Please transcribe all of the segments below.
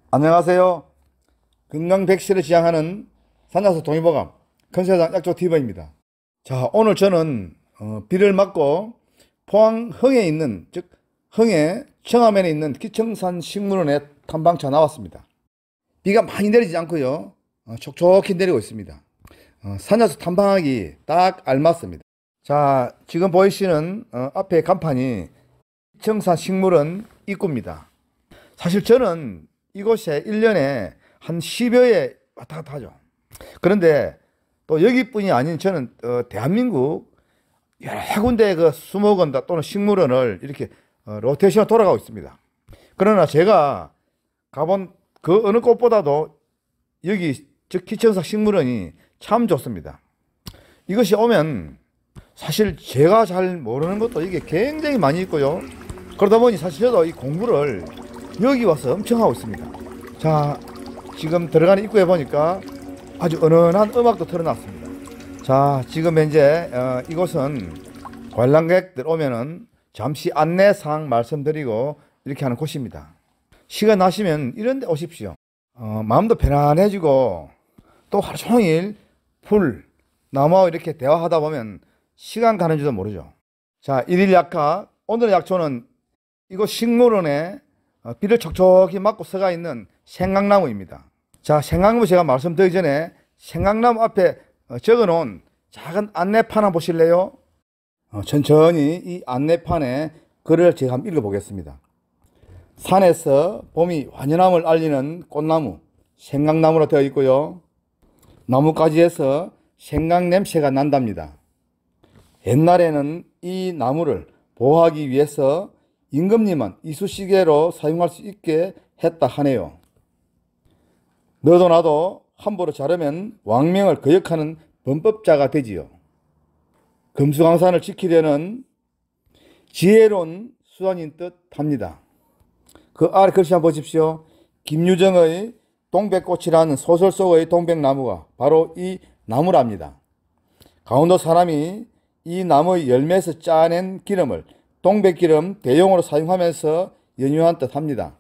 안녕하세요. 건강 백신을 지향하는 산야수 동의보감 컨세상 약초TV입니다. 자, 오늘 저는 비를 맞고 포항 흥에 있는, 즉 흥에 청암에 있는 기청산 식물원에 탐방차 나왔습니다. 비가 많이 내리지 않고요, 촉촉히 내리고 있습니다. 산야수 탐방하기 딱 알맞습니다. 자, 지금 보이시는 앞에 간판이 기청산 식물원 입구입니다. 사실 저는 이곳에 1년에 한 10여회 왔다 갔다 하죠. 그런데 또 여기뿐이 아닌 저는 대한민국 여러 군데 그 수목원 또는 식물원을 이렇게 로테이션으로 돌아가고 있습니다. 그러나 제가 가본 그 어느 곳보다도 여기 즉 기청산 식물원이 참 좋습니다. 이것이 오면 사실 제가 잘 모르는 것도 이게 굉장히 많이 있고요. 그러다 보니 사실 저도 이 공부를 여기 와서 엄청 하고 있습니다. 자, 지금 들어가는 입구에 보니까 아주 은은한 음악도 틀어놨습니다. 자, 지금 현재 이곳은 관람객들 오면은 잠시 안내사항 말씀드리고 이렇게 하는 곳입니다. 시간 나시면 이런 데 오십시오. 마음도 편안해지고 또 하루 종일 풀, 나무와 이렇게 대화하다 보면 시간 가는 줄도 모르죠. 자, 일일 약화, 오늘의 약초는 이곳 식물원에 비를 촉촉히 맞고 서가 있는 생강나무입니다. 자, 생강나무 제가 말씀드리기 전에 생강나무 앞에 적어 놓은 작은 안내판 한번 보실래요? 천천히 이 안내판에 글을 제가 한번 읽어 보겠습니다. 산에서 봄이 완연함을 알리는 꽃나무 생강나무로 되어 있고요. 나뭇가지에서 생강 냄새가 난답니다. 옛날에는 이 나무를 보호하기 위해서 임금님은 이쑤시개로 사용할 수 있게 했다 하네요. 너도 나도 함부로 자르면 왕명을 거역하는 범법자가 되지요. 금수강산을 지키려는 지혜로운 수단인 듯 합니다. 그 아래 글씨 한번 보십시오. 김유정의 동백꽃이라는 소설 속의 동백나무가 바로 이 나무랍니다. 강원도 사람이 이 나무의 열매에서 짜낸 기름을 동백기름 대용으로 사용하면서 연유한 듯 합니다.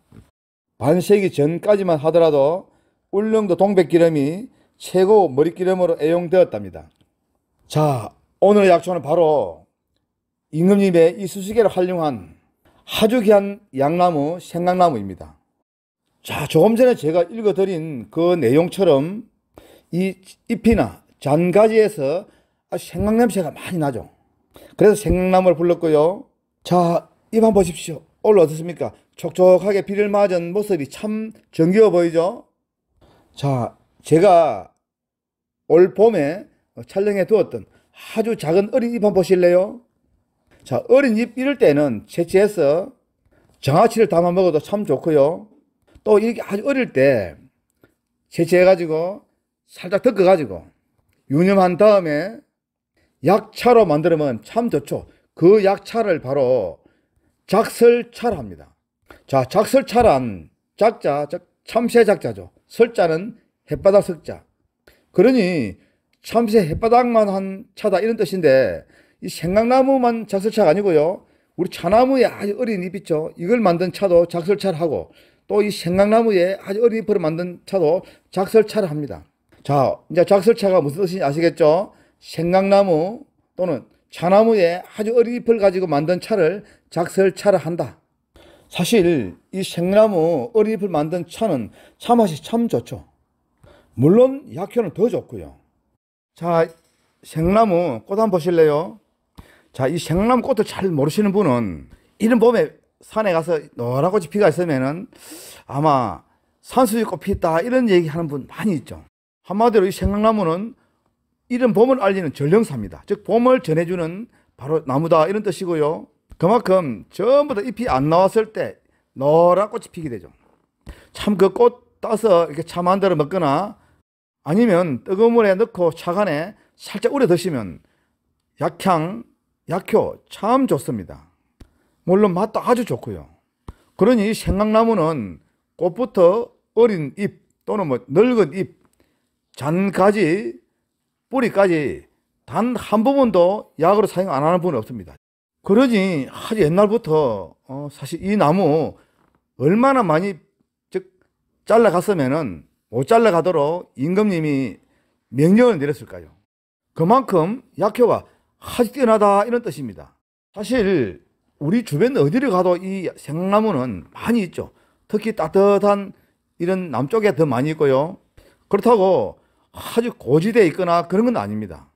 반세기 전까지만 하더라도 울릉도 동백기름이 최고 머릿기름으로 애용되었답니다. 자, 오늘의 약초는 바로 임금님의 이쑤시개를 활용한 아주 귀한 양나무 생강나무입니다. 자, 조금 전에 제가 읽어드린 그 내용처럼 이 잎이나 잔가지에서 아주 생강 냄새가 많이 나죠. 그래서 생강나무를 불렀고요. 자, 잎 한번 보십시오. 오늘 어떻습니까? 촉촉하게 비를 맞은 모습이 참 정겨워 보이죠? 자, 제가 올 봄에 촬영해 두었던 아주 작은 어린 잎 한번 보실래요? 자, 어린 잎 이럴 때는 채취해서 장아찌를 담아 먹어도 참 좋고요. 또 이렇게 아주 어릴 때 채취해가지고 살짝 덮어가지고 유념한 다음에 약차로 만들어 먹으면 참 좋죠. 그 약차를 바로 작설차라 합니다. 자, 작설차란 작자, 즉 참새 작자죠. 설자는 햇바닥 석자. 그러니 참새 햇바닥만 한 차다 이런 뜻인데 이 생강나무만 작설차가 아니고요. 우리 차나무에 아주 어린 잎 있죠. 이걸 만든 차도 작설차를 하고 또 이 생강나무에 아주 어린 잎으로 만든 차도 작설차를 합니다. 자, 이제 작설차가 무슨 뜻인지 아시겠죠? 생강나무 또는 차나무에 아주 어린 잎을 가지고 만든 차를 작설차를 한다. 사실 이 생나무 어린 잎을 만든 차는 차 맛이 참 좋죠. 물론 약효는 더 좋고요. 자, 생나무 꽃 한번 보실래요? 자, 이 생나무 꽃을 잘 모르시는 분은 이런 봄에 산에 가서 노란 꽃이 피가 있으면은 아마 산수유꽃 피었다 이런 얘기 하는 분 많이 있죠. 한마디로 이 생강나무는 이런 봄을 알리는 전령사입니다. 즉 봄을 전해주는 바로 나무다 이런 뜻이고요. 그만큼 전부 다 잎이 안 나왔을 때 노란 꽃이 피게 되죠. 참 그 꽃 따서 이렇게 차 만들어 먹거나 아니면 뜨거운 물에 넣고 차간에 살짝 우려 드시면 약향, 약효 참 좋습니다. 물론 맛도 아주 좋고요. 그러니 생강나무는 꽃부터 어린 잎 또는 뭐 늙은 잎, 잔가지, 뿌리까지 단 한 부분도 약으로 사용 안 하는 분은 없습니다. 그러니 아주 옛날부터 사실 이 나무 얼마나 많이 즉 잘라갔으면은 못 잘라가도록 임금님이 명령을 내렸을까요? 그만큼 약효가 아주 뛰어나다 이런 뜻입니다. 사실 우리 주변 어디를 가도 이 생강나무는 많이 있죠. 특히 따뜻한 이런 남쪽에 더 많이 있고요. 그렇다고 아주 고지대에 있거나 그런 건 아닙니다.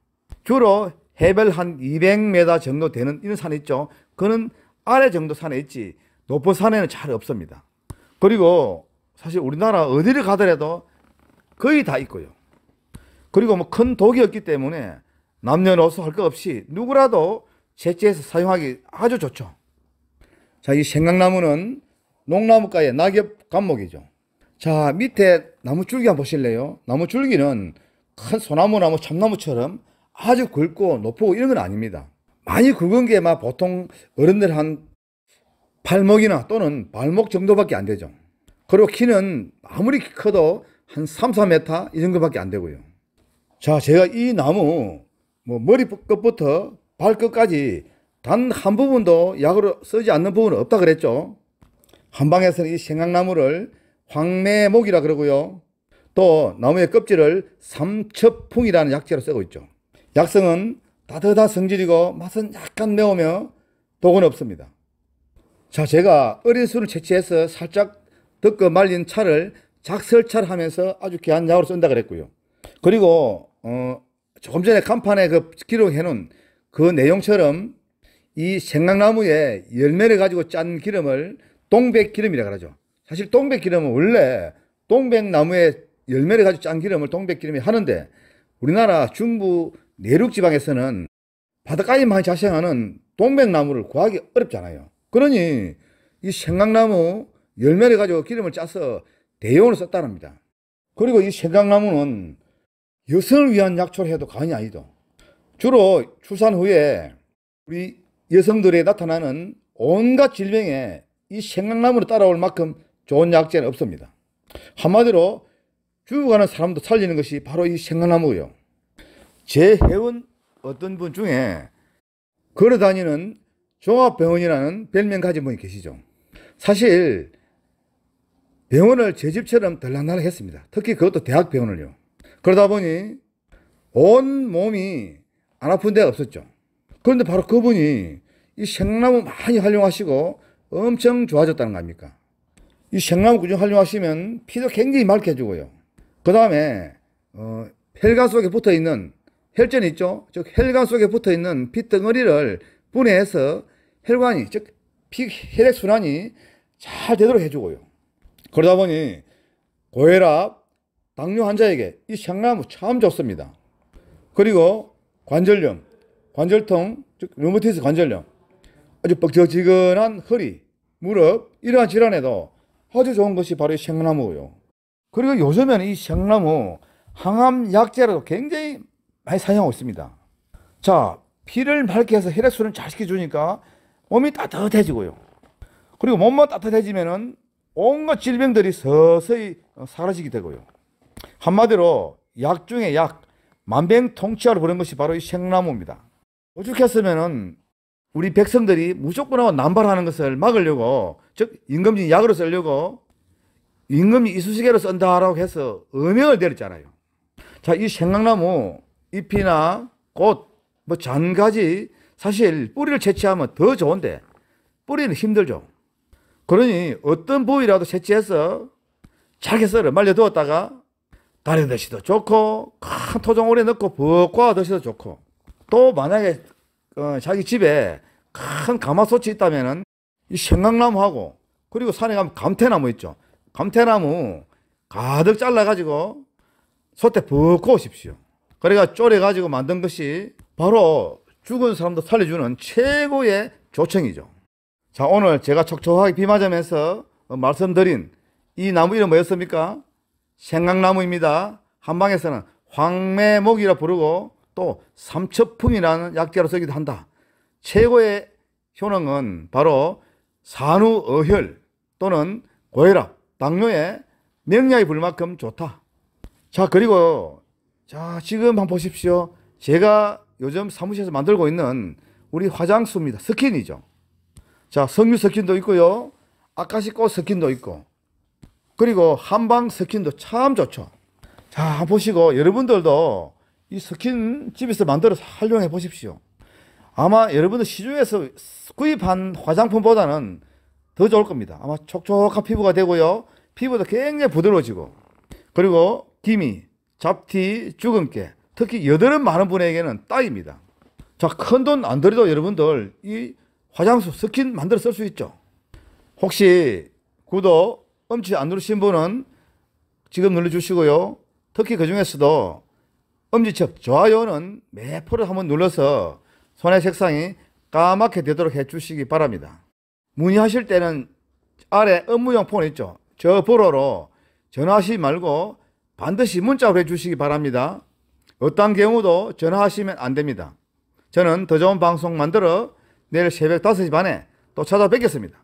주로 해발 한 200m 정도 되는 이런 산이 있죠. 그는 아래 정도 산에 있지 높은 산에는 잘 없습니다. 그리고 사실 우리나라 어디를 가더라도 거의 다 있고요. 그리고 뭐 큰 독이 없기 때문에 남녀노소 할 것 없이 누구라도 채취해서 사용하기 아주 좋죠. 자, 이 생강나무는 농나무가의 낙엽 감목이죠. 자, 밑에 나무 줄기 한번 보실래요? 나무 줄기는 큰 소나무나 뭐 참나무처럼 아주 굵고 높고 이런 건 아닙니다. 많이 굵은 게 막 보통 어른들 한 팔목이나 또는 발목 정도밖에 안 되죠. 그리고 키는 아무리 커도 한 3, 4m 이 정도밖에 안 되고요. 자, 제가 이 나무 뭐 머리 끝부터 발끝까지 단 한 부분도 약으로 쓰지 않는 부분은 없다 그랬죠. 한방에서는 이 생강나무를 황매목이라 그러고요. 또 나무의 껍질을 삼첩풍이라는 약재로 쓰고 있죠. 약성은 따뜻한 성질이고 맛은 약간 매우며 독은 없습니다. 자, 제가 어린 술을 채취해서 살짝 덮어 말린 차를 작설차를 하면서 아주 귀한 약으로 쓴다 그랬고요. 그리고 조금 전에 간판에 그 기록해 놓은 그 내용처럼 이 생강나무의 열매를 가지고 짠 기름을 동백기름이라 그러죠. 사실 동백기름은 원래 동백나무의 열매를 가지고 짠 기름을 동백기름이 하는데 우리나라 중부 내륙 지방에서는 바닷가에 많이 자생하는 동백나무를 구하기 어렵잖아요. 그러니 이 생강나무 열매를 가지고 기름을 짜서 대용으로 썼다랍니다. 그리고 이 생강나무는 여성을 위한 약초로 해도 과언이 아니죠. 주로 출산 후에 우리 여성들에 나타나는 온갖 질병에 이 생강나무로 따라올 만큼 좋은 약재는 없습니다. 한마디로 죽어가는 사람도 살리는 것이 바로 이 생강나무고요. 제 회원 어떤 분 중에 걸어다니는 종합병원이라는 별명 가진 분이 계시죠. 사실 병원을 제 집처럼 들락날락 했습니다. 특히 그것도 대학병원을요. 그러다 보니 온 몸이 안 아픈 데가 없었죠. 그런데 바로 그분이 이 생강나무 많이 활용하시고 엄청 좋아졌다는 거 아닙니까? 이 생강나무 꾸준히 활용하시면 피도 굉장히 맑게 해주고요. 그 다음에 혈관 속에 붙어있는 혈전이 있죠. 즉 혈관 속에 붙어있는 피덩어리를 분해해서 혈관이 즉 혈액순환이 잘 되도록 해주고요. 그러다 보니 고혈압, 당뇨 환자에게 이 생강나무 참 좋습니다. 그리고 관절염, 관절통, 즉 류마티스 관절염, 아주 뻑적지근한 허리, 무릎 이러한 질환에도 아주 좋은 것이 바로 이 생강나무고요. 그리고 요즘에는 이 생강나무 항암 약재로도 굉장히 많이 사용하고 있습니다. 자, 피를 맑게 해서 혈액순환을 잘 시켜주니까 몸이 따뜻해지고요. 그리고 몸만 따뜻해지면은 온갖 질병들이 서서히 사라지게 되고요. 한마디로 약 중에 약, 만병통치약을 부르는 것이 바로 이 생강나무입니다. 오죽했으면은 우리 백성들이 무조건 남발하는 것을 막으려고, 즉 임금이 약으로 쓰려고 임금이 이쑤시개로 쓴다라고 해서 어명을 내렸잖아요. 자, 이 생강나무 잎이나 꽃, 뭐 잔가지 사실 뿌리를 채취하면 더 좋은데 뿌리는 힘들죠. 그러니 어떤 부위라도 채취해서 잘게 썰어 말려두었다가 다리 드시도 좋고 큰 토종오리에 넣고 볶아 드셔도 좋고, 또 만약에 자기 집에 큰 가마솥이 있다면은 이 생강나무하고, 그리고 산에 가면 감태나무 있죠. 감태나무 가득 잘라 가지고 솥에 볶아 오십시오. 그래가 졸여 가지고 만든 것이 바로 죽은 사람도 살려주는 최고의 조청이죠. 자, 오늘 제가 촉촉하게 비 맞으면서 말씀드린 이 나무 이름 뭐였습니까? 생강나무입니다. 한방에서는 황매목이라 부르고 또 삼첩풍이라는 약재로 쓰기도 한다. 최고의 효능은 바로 산후어혈 또는 고혈압, 당뇨에 명약이 불 만큼 좋다. 자, 그리고 자, 지금 한번 보십시오. 제가 요즘 사무실에서 만들고 있는 우리 화장수입니다. 스킨이죠. 자, 석류 스킨도 있고요. 아카시꽃 스킨도 있고. 그리고 한방 스킨도 참 좋죠. 자, 한번 보시고 여러분들도 이 스킨 집에서 만들어서 활용해 보십시오. 아마 여러분들 시중에서 구입한 화장품보다는 더 좋을 겁니다. 아마 촉촉한 피부가 되고요. 피부도 굉장히 부드러워지고, 그리고 기미, 잡티, 주근깨, 특히 여드름 많은 분에게는 딱입니다. 자, 큰 돈 안 들여도 여러분들 이 화장수 스킨 만들어 쓸 수 있죠. 혹시 구독, 엄지 안 누르신 분은 지금 눌러주시고요. 특히 그 중에서도 엄지척 좋아요는 매표를 한번 눌러서 손의 색상이 까맣게 되도록 해주시기 바랍니다. 문의하실 때는 아래 업무용 폰 있죠. 저 번호로 전화하시지 말고 반드시 문자로 해주시기 바랍니다. 어떤 경우도 전화하시면 안 됩니다. 저는 더 좋은 방송 만들어 내일 새벽 5시 반에 또 찾아뵙겠습니다.